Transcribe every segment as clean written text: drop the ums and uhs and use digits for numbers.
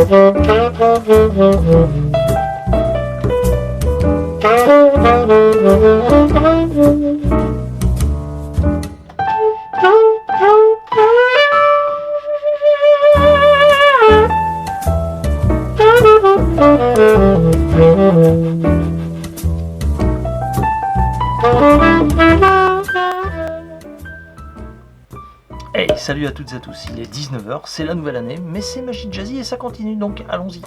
Hey, salut à toutes et à tous, il est 19h, c'est la nouvelle année, mais c'est Magie Jazzy et ça continue, donc allons-y.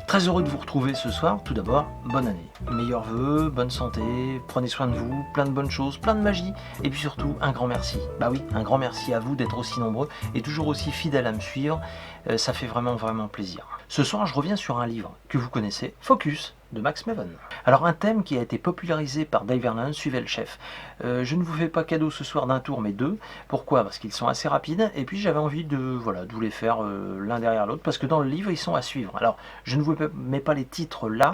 Très heureux de vous retrouver ce soir. Tout d'abord, bonne année, meilleurs vœux, bonne santé, prenez soin de vous, plein de bonnes choses, plein de magie, et puis surtout un grand merci. Bah oui, un grand merci à vous d'être aussi nombreux et toujours aussi fidèles à me suivre, ça fait vraiment plaisir. Ce soir, je reviens sur un livre que vous connaissez, Focus, de Max Maven. Alors un thème qui a été popularisé par Dave Vernon, suivez le chef. Je ne vous fais pas cadeau ce soir d'un tour mais deux. Pourquoi? Parce qu'ils sont assez rapides et puis j'avais envie de vous les faire l'un derrière l'autre parce que dans le livre ils sont à suivre. Alors je ne vous mets pas les titres là,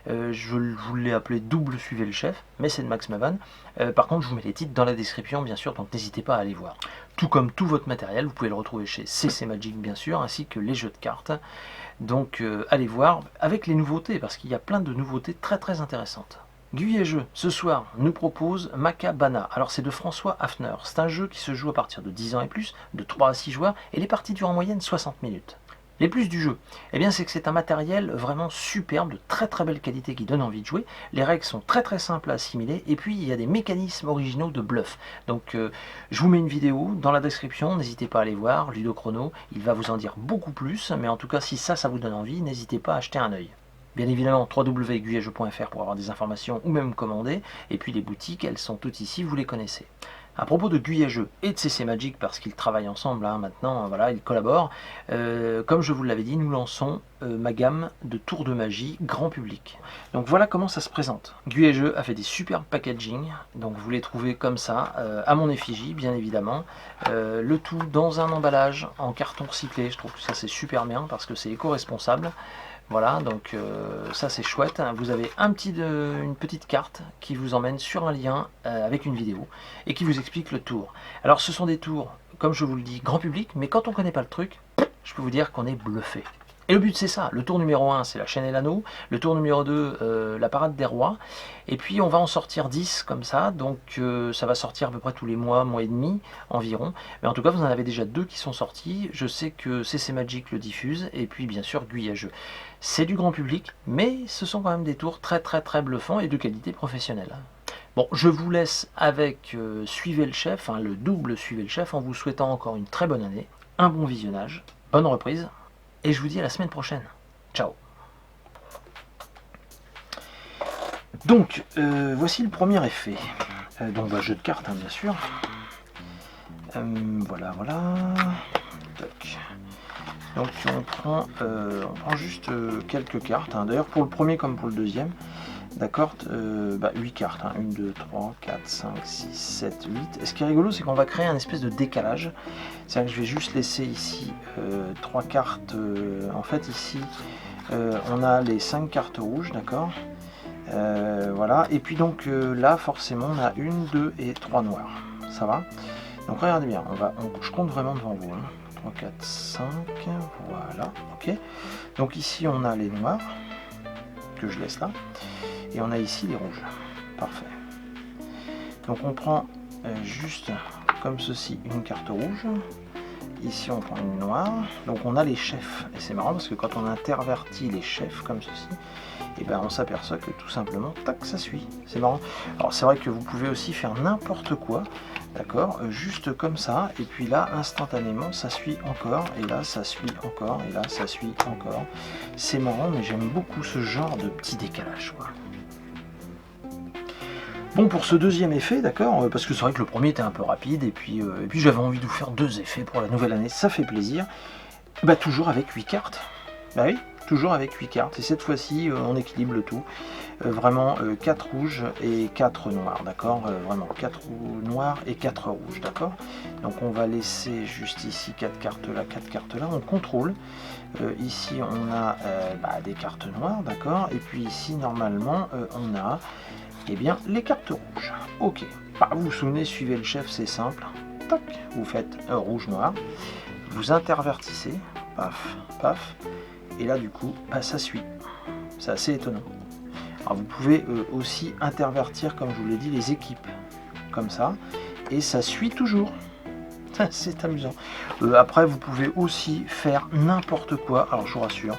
je vous l'ai appelé double suivez le chef, mais c'est de Max Maven. Par contre je vous mets les titres dans la description bien sûr, donc n'hésitez pas à aller voir. Tout comme tout votre matériel, vous pouvez le retrouver chez CC Magic bien sûr, ainsi que les jeux de cartes. Donc allez voir avec les nouveautés, parce qu'il y a plein de nouveautés très intéressantes. Guy et Jeux, ce soir, nous propose Macabana. Alors c'est de François Hafner. C'est un jeu qui se joue à partir de 10 ans et plus, de 3 à 6 joueurs, et les parties durent en moyenne 60 minutes. Les plus du jeu, eh bien c'est que c'est un matériel vraiment superbe, de très belle qualité qui donne envie de jouer. Les règles sont très simples à assimiler, et puis il y a des mécanismes originaux de bluff. Donc je vous mets une vidéo dans la description, n'hésitez pas à aller voir, Ludo Chrono, il va vous en dire beaucoup plus, mais en tout cas si ça vous donne envie, n'hésitez pas à acheter un œil. Bien évidemment, www.guyejeux.fr pour avoir des informations ou même commander, et puis les boutiques, elles sont toutes ici, vous les connaissez. À propos de Guy et Jeux et de CC Magic, parce qu'ils travaillent ensemble maintenant, voilà, ils collaborent, comme je vous l'avais dit, nous lançons ma gamme de tours de magie grand public. Donc voilà comment ça se présente. Guy et Jeux a fait des superbes packaging, donc vous les trouvez comme ça, à mon effigie bien évidemment, le tout dans un emballage en carton recyclé. Je trouve que ça c'est super bien parce que c'est éco-responsable. Voilà, donc ça c'est chouette. Vous avez une petite carte qui vous emmène sur un lien avec une vidéo et qui vous explique le tour. Alors ce sont des tours, comme je vous le dis, grand public, mais quand on ne connaît pas le truc, je peux vous dire qu'on est bluffé. Et le but c'est ça, le tour numéro 1 c'est la chaîne et l'anneau, le tour numéro 2 la parade des rois, et puis on va en sortir 10 comme ça, donc ça va sortir à peu près tous les mois et demi environ, mais en tout cas vous en avez déjà 2 qui sont sortis, je sais que CC Magic le diffuse, et puis bien sûr Guy et Jeux. C'est du grand public, mais ce sont quand même des tours très bluffants et de qualité professionnelle. Bon, je vous laisse avec Suivez le chef, le double Suivez le chef, en vous souhaitant encore une très bonne année, un bon visionnage, bonne reprise, et je vous dis à la semaine prochaine. Ciao. Donc, voici le premier effet. Donc, jeu de cartes, bien sûr. Voilà. Tac. Donc, on prend juste quelques cartes. D'ailleurs, pour le premier comme pour le deuxième. D'accord, 8 cartes, 1, 2, 3, 4, 5, 6, 7, 8. Et ce qui est rigolo, c'est qu'on va créer un espèce de décalage. C'est-à-dire que je vais juste laisser ici 3 cartes. En fait, ici, on a les 5 cartes rouges, d'accord. Voilà, et puis donc là, forcément, on a 1, 2 et 3 noirs. Ça va. Donc regardez bien, je compte vraiment devant vous. 3, 4, 5, voilà, ok. Donc ici, on a les noirs, que je laisse là. Et on a ici les rouges. Parfait. Donc on prend juste comme ceci une carte rouge. Ici on prend une noire. Donc on a les chefs. Et c'est marrant parce que quand on intervertit les chefs comme ceci, et on s'aperçoit que tout simplement, tac, ça suit. C'est marrant. Alors c'est vrai que vous pouvez aussi faire n'importe quoi. D'accord, juste comme ça, et puis là, instantanément, ça suit encore, et là, ça suit encore, et là, ça suit encore. C'est marrant, mais j'aime beaucoup ce genre de petit décalage, quoi. Bon, pour ce deuxième effet, d'accord, parce que c'est vrai que le premier était un peu rapide, et puis j'avais envie de vous faire 2 effets pour la nouvelle année, ça fait plaisir. Toujours avec 8 cartes. Bah oui, toujours avec 8 cartes, et cette fois-ci, on équilibre le tout. Vraiment 4 rouges et 4 noirs, d'accord, vraiment 4 noirs et 4 rouges, d'accord. Donc on va laisser juste ici 4 cartes là, on contrôle. Ici on a des cartes noires, d'accord, et puis ici normalement on a les cartes rouges. Ok, vous vous souvenez, suivez le chef, c'est simple. Tac, vous faites rouge noir, vous intervertissez, paf, paf, et là du coup, bah, ça suit. C'est assez étonnant. Alors vous pouvez aussi intervertir, comme je vous l'ai dit, les équipes, comme ça, et ça suit toujours. C'est amusant. Après, vous pouvez aussi faire n'importe quoi, alors je vous rassure,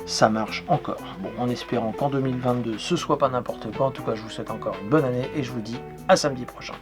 ça marche encore. Bon, en espérant qu'en 2022, ce soit pas n'importe quoi. En tout cas, je vous souhaite encore une bonne année, et je vous dis à samedi prochain.